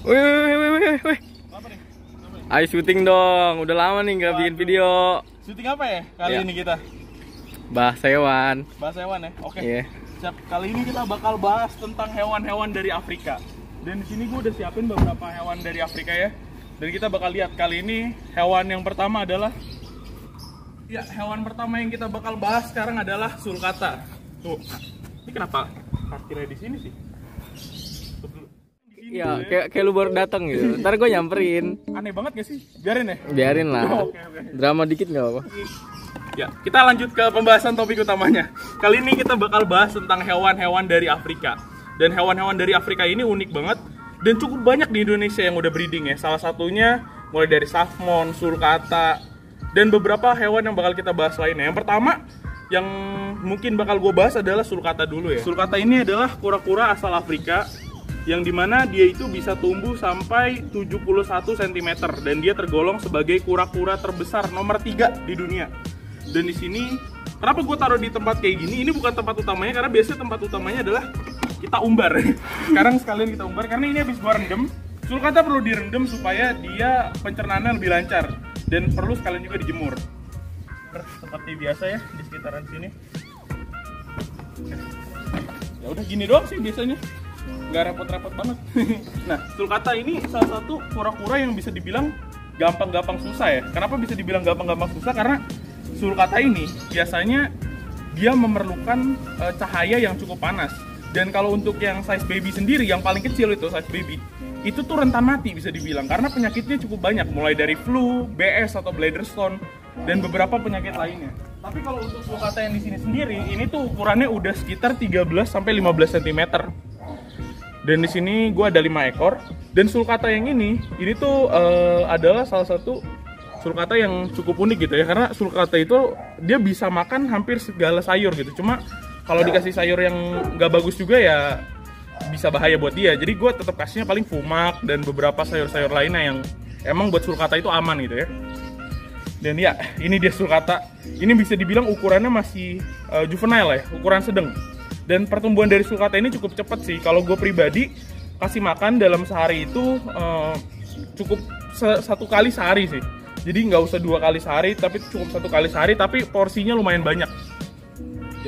Wih. Apa nih? Ayo syuting dong. Udah lama nih nggak bikin video. Syuting apa ya kali ini kita? Bahas hewan. Bahas hewan ya. Oke. Iya. Siap. Kali ini kita bakal bahas tentang hewan-hewan dari Afrika. Dan di sini gue udah siapin beberapa hewan dari Afrika ya. Dan kita bakal lihat kali ini hewan yang pertama adalah hewan pertama yang kita bakal bahas sekarang adalah sulcata. Tuh. Ini kenapa parkirnya di sini sih? Iya, kayak lu baru datang gitu. Ntar gue nyamperin. Aneh banget gak sih? Biarin ya? Biarin lah. Oke. Drama dikit nggak apa-apa. Ya, kita lanjut ke pembahasan topik utamanya. Kali ini kita bakal bahas tentang hewan-hewan dari Afrika. Dan hewan-hewan dari Afrika ini unik banget dan cukup banyak di Indonesia yang udah breeding ya. Salah satunya mulai dari Saffmon, sulcata, dan beberapa hewan yang bakal kita bahas lainnya. Yang pertama yang mungkin bakal gue bahas adalah sulcata dulu ya. Sulcata ini adalah kura-kura asal Afrika yang dimana dia itu bisa tumbuh sampai 71 cm dan dia tergolong sebagai kura-kura terbesar nomor 3 di dunia. Dan di sini kenapa gue taruh di tempat kayak gini? Ini bukan tempat utamanya karena biasanya tempat utamanya adalah kita umbar. Sekarang sekalian kita umbar karena ini habis gue rendam. Sulcata perlu direndam supaya dia pencernaannya lebih lancar dan perlu sekalian juga dijemur. Seperti biasa ya di sekitaran sini. Ya udah gini doang sih biasanya. Nggak repot-repot banget. Nah, sulcata ini salah satu kura-kura yang bisa dibilang gampang-gampang susah ya. Kenapa bisa dibilang gampang-gampang susah? Karena sulcata ini biasanya dia memerlukan cahaya yang cukup panas. Dan kalau untuk yang size baby sendiri, yang paling kecil itu size baby, itu tuh rentan mati bisa dibilang karena penyakitnya cukup banyak, mulai dari flu, BS atau bladder stone, dan beberapa penyakit lainnya. Tapi kalau untuk sulcata yang di sini sendiri, ini tuh ukurannya udah sekitar 13 sampai 15 cm. Dan di sini gue ada 5 ekor. Dan sulcata yang ini tuh adalah salah satu sulcata yang cukup unik gitu ya. Karena sulcata itu dia bisa makan hampir segala sayur gitu. Cuma kalau dikasih sayur yang nggak bagus juga ya bisa bahaya buat dia. Jadi gue tetap kasihnya paling fumak dan beberapa sayur-sayur lainnya yang emang buat sulcata itu aman gitu ya. Dan ya, ini dia sulcata. Ini bisa dibilang ukurannya masih juvenile ya, ukuran sedang. Dan pertumbuhan dari sulcata ini cukup cepat sih. Kalau gue pribadi kasih makan dalam sehari itu cukup satu kali sehari sih. Jadi nggak usah 2 kali sehari, tapi cukup 1 kali sehari. Tapi porsinya lumayan banyak.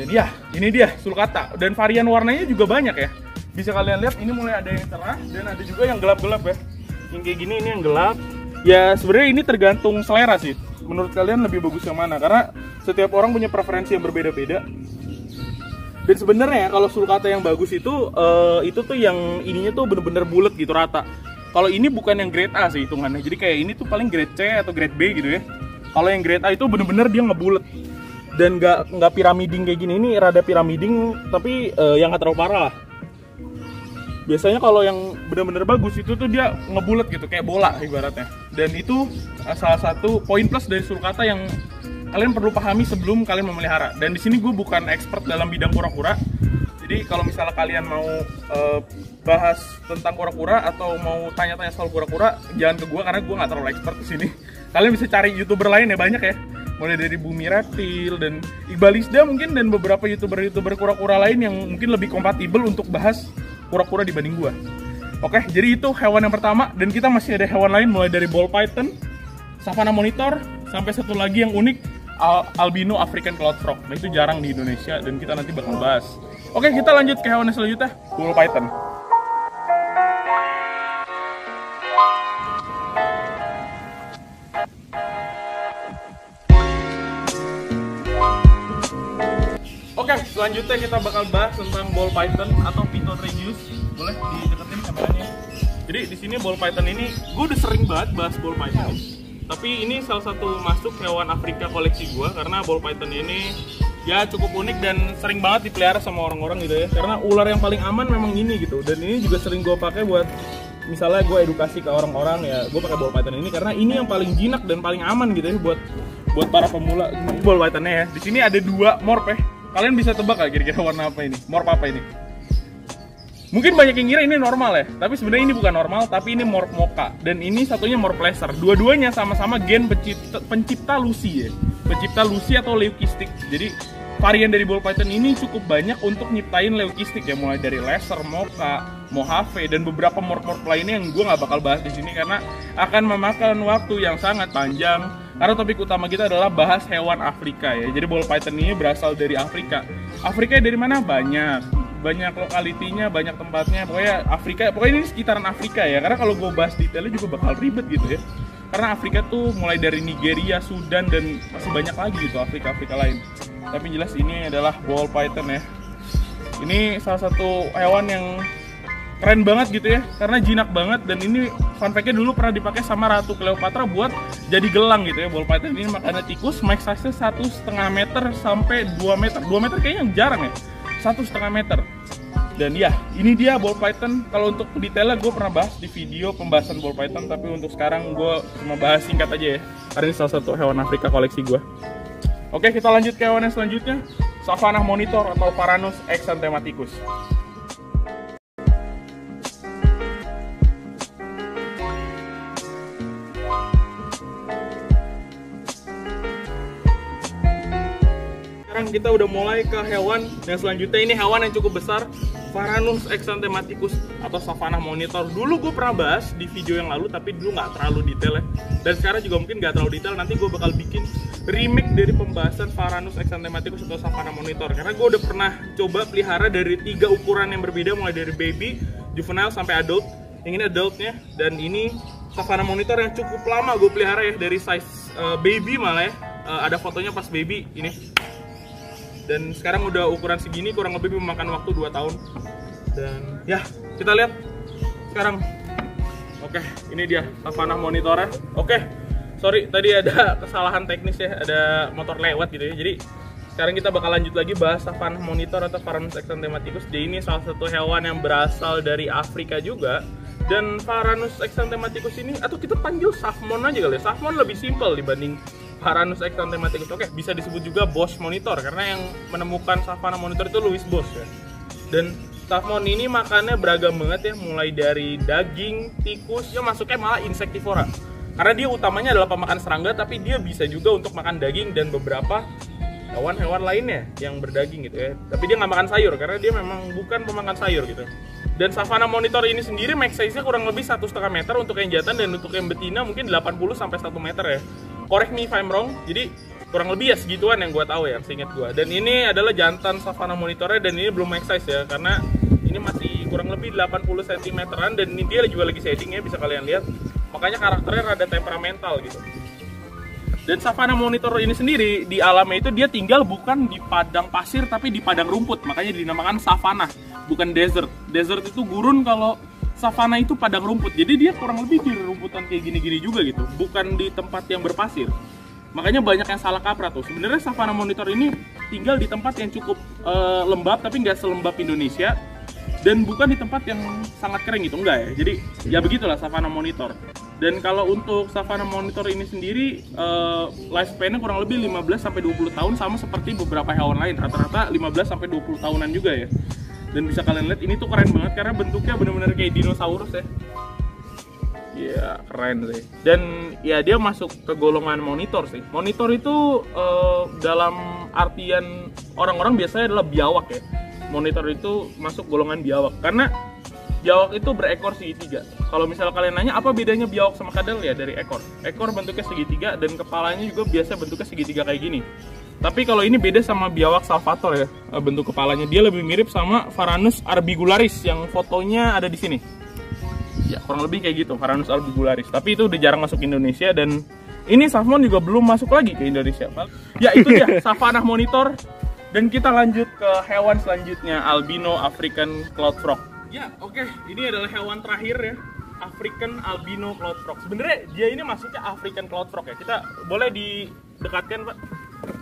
Dan ya, ini dia sulcata. Dan varian warnanya juga banyak ya. Bisa kalian lihat ini mulai ada yang cerah dan ada juga yang gelap-gelap ya. Yang kayak gini ini yang gelap. Ya sebenarnya ini tergantung selera sih. Menurut kalian lebih bagus yang mana? Karena setiap orang punya preferensi yang berbeda-beda. Dan sebenarnya kalau sulcata yang bagus itu tuh yang ininya tuh bener-bener bulat gitu rata. Kalau ini bukan yang grade A sih hitungannya. Jadi kayak ini tuh paling grade C atau grade B gitu ya. Kalau yang grade A itu bener-bener dia ngebulet dan nggak piramiding kayak gini. Ini rada piramiding tapi yang nggak terlalu parah lah. Biasanya kalau yang bener-bener bagus itu tuh dia ngebulet gitu kayak bola ibaratnya. Dan itu salah satu poin plus dari sulcata yang kalian perlu pahami sebelum kalian memelihara. Dan di sini gue bukan expert dalam bidang kura-kura. Jadi kalau misalnya kalian mau bahas tentang kura-kura atau mau tanya-tanya soal kura-kura, jangan ke gue karena gue nggak terlalu expert di sini. Kalian bisa cari YouTuber lain ya, banyak ya. Mulai dari Bumi Reptil dan Iqbal Isda mungkin dan beberapa YouTuber kura-kura lain yang mungkin lebih kompatibel untuk bahas kura-kura dibanding gue. Oke, jadi itu hewan yang pertama dan kita masih ada hewan lain mulai dari ball python, savannah monitor, sampai satu lagi yang unik albino African cloud frog. Nah itu jarang di Indonesia dan kita nanti bakal bahas. Oke, kita lanjut ke hewan yang selanjutnya, ball python. Oke, selanjutnya kita bakal bahas tentang ball python atau Pithecanthropus. Boleh dideketin kameranya. Jadi di sini ball python ini, gue udah sering banget bahas ball python. Tapi ini salah satu masuk hewan Afrika koleksi gue karena ball python ini ya cukup unik dan sering banget dipelihara sama orang-orang gitu ya. Karena ular yang paling aman memang ini gitu. Dan ini juga sering gue pakai buat misalnya gue edukasi ke orang-orang ya, gue pakai ball python ini karena ini yang paling jinak dan paling aman gitu ya buat para pemula. Ball pythonnya ya. Di sini ada 2 morph ya. Kalian bisa tebak gak kira-kira warna apa ini? Morph apa ini? Mungkin banyak yang kira ini normal ya, tapi sebenarnya ini bukan normal, tapi ini morph mocha dan ini satunya morph leicester. Dua-duanya sama-sama gen pencipta Lucy ya. Pencipta Lucy atau leucistic. Jadi varian dari ball python ini cukup banyak untuk nyiptain leukistik ya, mulai dari laser, mocha, Mojave, dan beberapa morph lainnya yang gue nggak bakal bahas di sini karena akan memakan waktu yang sangat panjang. Karena topik utama kita adalah bahas hewan Afrika ya. Jadi ball python ini berasal dari Afrika. Afrika dari mana? Banyak lokalitinya, banyak tempatnya. Pokoknya ini sekitaran Afrika ya. Karena kalau gue bahas detailnya juga bakal ribet gitu ya. Karena Afrika tuh mulai dari Nigeria, Sudan, dan masih banyak lagi gitu Afrika lain. Tapi jelas ini adalah ball python ya. Ini salah satu hewan yang keren banget gitu ya, karena jinak banget. Dan ini fun fact-nya dulu pernah dipakai sama Ratu Cleopatra buat jadi gelang gitu ya. Ball python ini makannya tikus, max size-nya 1,5 meter sampai 2 meter. 2 meter kayaknya jarang ya, 1,5 meter. Dan ya, ini dia ball python. Kalau untuk detailnya gue pernah bahas di video pembahasan ball python, tapi untuk sekarang gue cuma bahas singkat aja ya, karena ini salah satu hewan Afrika koleksi gue. Oke, kita lanjut ke hewan yang selanjutnya, Savannah monitor atau Varanus exanthematicus. Sekarang kita udah mulai ke hewan yang selanjutnya. Ini hewan yang cukup besar, Varanus exanthematicus atau Savannah monitor. Dulu gue pernah bahas di video yang lalu, tapi dulu nggak terlalu detail ya. Dan sekarang juga mungkin nggak terlalu detail. Nanti gue bakal bikin remake dari pembahasan Varanus exanthematicus atau Savannah monitor. Karena gue udah pernah coba pelihara dari 3 ukuran yang berbeda, mulai dari baby, juvenile, sampai adult. Yang ini adultnya, dan ini Savannah monitor yang cukup lama gue pelihara ya, dari size baby malah ya. Ada fotonya pas baby ini. Dan sekarang udah ukuran segini, kurang lebih memakan waktu 2 tahun. Dan ya, kita lihat sekarang. Oke, ini dia Savannah monitornya. Oke, sorry tadi ada kesalahan teknis ya, ada motor lewat gitu ya. Jadi sekarang kita bakal lanjut lagi bahas Savannah monitor atau Varanus exanthematicus. Jadi ini salah satu hewan yang berasal dari Afrika juga. Dan Varanus exanthematicus ini, atau kita panggil Savmon aja kali ya. Savmon lebih simpel dibanding Varanus exanthematicus. Oke, bisa disebut juga Bosch monitor karena yang menemukan Savannah monitor itu Louis Bosch ya. Dan Savmon ini makannya beragam banget ya, mulai dari daging, tikus, ya masuknya malah insektivora. Karena dia utamanya adalah pemakan serangga, tapi dia bisa juga untuk makan daging dan beberapa hewan-hewan lainnya yang berdaging gitu ya. Tapi dia nggak makan sayur karena dia memang bukan pemakan sayur gitu. Dan Savannah monitor ini sendiri max size-nya kurang lebih 1,5 meter untuk yang jantan, dan untuk yang betina mungkin 80 sampai 1 meter ya. Correct me if I'm wrong. Jadi kurang lebih ya segituan yang gue tahu ya, seingat gue. Dan ini adalah jantan Savannah monitornya, dan ini belum max size ya, karena ini masih kurang lebih 80 cm-an, dan ini dia juga lagi shading ya, bisa kalian lihat. Makanya karakternya rada temperamental gitu. Dan Savannah monitor ini sendiri di alamnya itu dia tinggal bukan di padang pasir tapi di padang rumput, makanya dinamakan savannah, bukan desert. Desert itu gurun, kalau savannah itu padang rumput. Jadi dia kurang lebih di rumputan kayak gini-gini juga gitu, bukan di tempat yang berpasir. Makanya banyak yang salah kaprah tuh. Sebenarnya Savannah monitor ini tinggal di tempat yang cukup lembab, tapi nggak selembab Indonesia, dan bukan di tempat yang sangat kering gitu, enggak ya. Jadi ya begitulah Savannah monitor. Dan kalau untuk Savannah monitor ini sendiri lifespan-nya kurang lebih 15-20 tahun, sama seperti beberapa hewan lain, rata-rata 15-20 tahunan juga ya. Dan bisa kalian lihat ini tuh keren banget karena bentuknya benar-benar kayak dinosaurus ya. Iya, keren sih. Dan ya dia masuk ke golongan monitor sih. Monitor itu dalam artian orang-orang biasanya adalah biawak ya. Monitor itu masuk golongan biawak karena biawak itu berekor segitiga. Kalau misal kalian nanya apa bedanya biawak sama kadal, ya dari ekor. Ekor bentuknya segitiga dan kepalanya juga biasa bentuknya segitiga kayak gini. Tapi kalau ini beda sama biawak salvator ya, bentuk kepalanya. Dia lebih mirip sama Varanus arbigularis yang fotonya ada di sini. Ya kurang lebih kayak gitu, Varanus arbigularis. Tapi itu udah jarang masuk Indonesia, dan ini Savmon juga belum masuk lagi ke Indonesia. Ya itu dia Savannah monitor. Dan kita lanjut ke hewan selanjutnya, albino African cloud frog. Ya, oke. Ini adalah hewan terakhir ya, African albino cloud frog. Sebenarnya dia ini masuknya African cloud frog ya. Kita boleh didekatkan, Pak.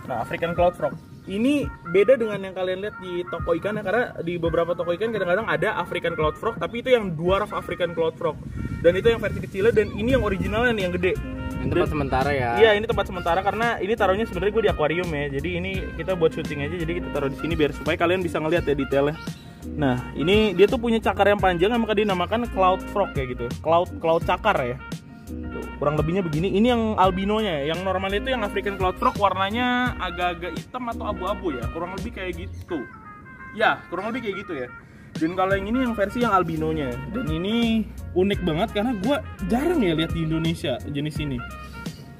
Nah, African cloud frog. Ini beda dengan yang kalian lihat di toko ikan ya, karena di beberapa toko ikan kadang-kadang ada African cloud frog, tapi itu yang dwarf African cloud frog. Dan itu yang versi kecilnya, dan ini yang originalnya nih, yang gede. Ini tempat sementara ya? Iya, ini tempat sementara karena ini taruhnya sebenarnya gue di akuarium ya. Jadi ini kita buat syuting aja, jadi kita taruh di sini biar supaya kalian bisa ngeliat ya detailnya. Nah, ini dia tuh punya cakar yang panjang, maka dinamakan cloud frog kayak gitu. Cloud cakar ya. Tuh, kurang lebihnya begini. Ini yang albinonya ya. Yang normal itu yang African Cloud Frog warnanya agak-agak hitam atau abu-abu ya. Kurang lebih kayak gitu. Ya, kurang lebih kayak gitu ya. Dan kalau yang ini yang versi yang albinonya. Dan ini unik banget karena gue jarang ya lihat di Indonesia jenis ini.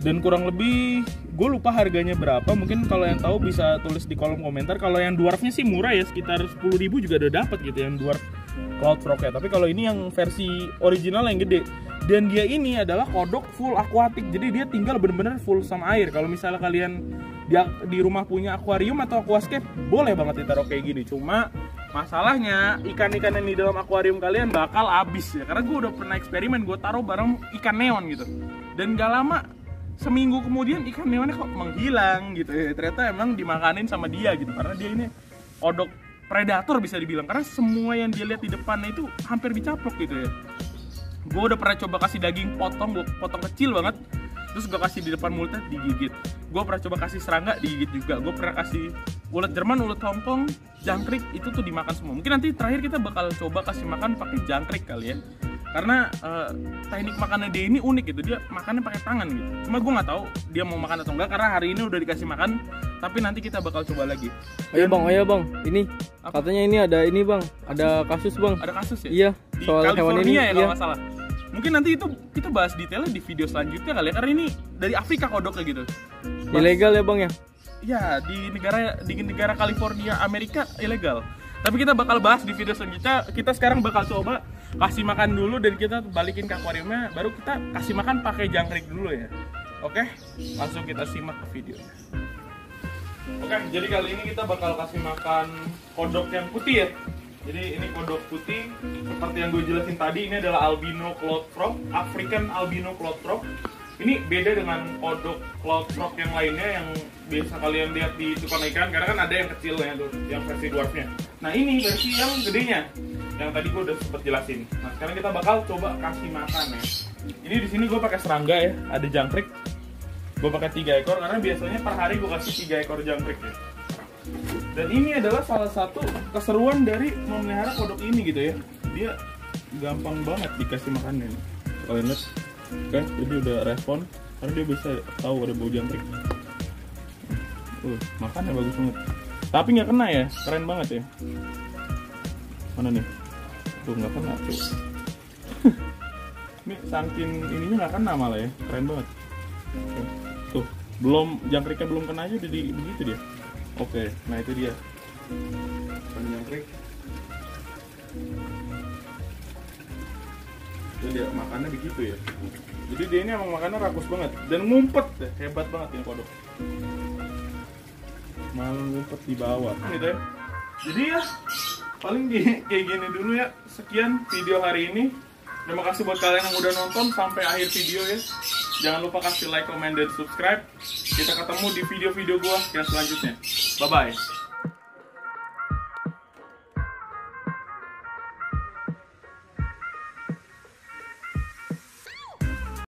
Dan kurang lebih gue lupa harganya berapa. Mungkin kalau yang tahu bisa tulis di kolom komentar. Kalau yang dwarfnya sih murah ya, sekitar 10.000 juga udah dapat gitu yang dwarf Cloud Frog ya. Tapi kalau ini yang versi original yang gede. Dan dia ini adalah kodok full akuatik. Jadi dia tinggal bener-bener full sama air. Kalau misalnya kalian di rumah punya akuarium atau aquascape, boleh banget ditaruh kayak gini. Cuma masalahnya ikan-ikan yang di dalam akuarium kalian bakal habis ya. Karena gue udah pernah eksperimen, gue taruh bareng ikan neon gitu. Dan gak lama, seminggu kemudian ikan neonnya kok menghilang gitu ya. Ternyata emang dimakanin sama dia gitu. Karena dia ini kodok predator bisa dibilang. Karena semua yang dia lihat di depannya itu hampir dicaplok gitu ya. Gue udah pernah coba kasih daging potong, gue potong kecil banget. Terus gue kasih di depan mulutnya, digigit. Gue pernah coba kasih serangga, digigit juga. Gue pernah kasih ulet Jerman, ulet Hongkong, jangkrik, itu tuh dimakan semua. Mungkin nanti terakhir kita bakal coba kasih makan pakai jangkrik kali ya. Karena teknik makannya dia ini unik gitu, dia makannya pakai tangan gitu. Cuma gue nggak tahu dia mau makan atau enggak karena hari ini udah dikasih makan. Tapi nanti kita bakal coba lagi. Ayo bang, ini apa? Katanya ini ada ini bang, ada kasus bang. Ada kasus ya? Iya, di soal hewan ini ya kalau iya. nggak salah. Mungkin nanti itu kita bahas detailnya di video selanjutnya kali ya, karena ini dari Afrika kodoknya gitu. Ilegal ya bang ya? Ya, di negara California Amerika ilegal. Tapi kita bakal bahas di video selanjutnya. Kita sekarang bakal coba kasih makan dulu dan kita balikin ke akuariumnya, baru kita kasih makan pakai jangkrik dulu ya. Oke, langsung kita simak ke videonya. Oke, jadi kali ini kita bakal kasih makan kodok yang putih ya. Jadi ini kodok putih, seperti yang gue jelasin tadi, ini adalah albino cloud frog, African albino cloud frog. Ini beda dengan kodok cloud frog yang lainnya yang biasa kalian lihat di tukang ikan, karena kan ada yang kecilnya tuh, yang versi dwarfnya. Nah ini versi yang gedenya, yang tadi gue udah sempet jelasin. Nah sekarang kita bakal coba kasih makan ya. Ini di sini gue pakai serangga ya, ada jangkrik. Gue pakai 3 ekor karena biasanya per hari gue kasih 3 ekor jangkrik ya. Dan ini adalah salah satu keseruan dari memelihara kodok ini gitu ya. Dia gampang banget dikasih makannya. Kalian lihat, oke, jadi udah respon karena dia bisa tahu ada bau jangkrik. Makannya bagus banget. Tapi nggak kena ya, keren banget ya. Mana nih? Tuh nggak kena tuh. Ini saking ininya nggak kena malah ya, keren banget. Oke. Tuh, belum jangkriknya belum kena aja jadi begitu dia. Oke, nah itu dia. Jangkrik. Itu dia makannya begitu ya. Jadi dia ini emang makannya rakus banget dan ngumpet deh, hebat banget ini kodok. Malah ngumpet di bawah. Gitu ya. Jadi ya paling kayak gini dulu ya. Sekian video hari ini. Terima kasih buat kalian yang udah nonton sampai akhir video ya. Jangan lupa kasih like, comment, dan subscribe. Kita ketemu di video-video gua yang selanjutnya. Bye-bye.